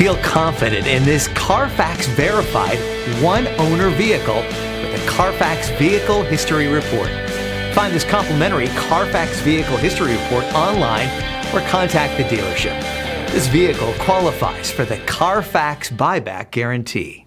Feel confident in this Carfax verified one-owner vehicle with a Carfax Vehicle History Report. Find this complimentary Carfax Vehicle History Report online or contact the dealership. This vehicle qualifies for the Carfax Buyback Guarantee.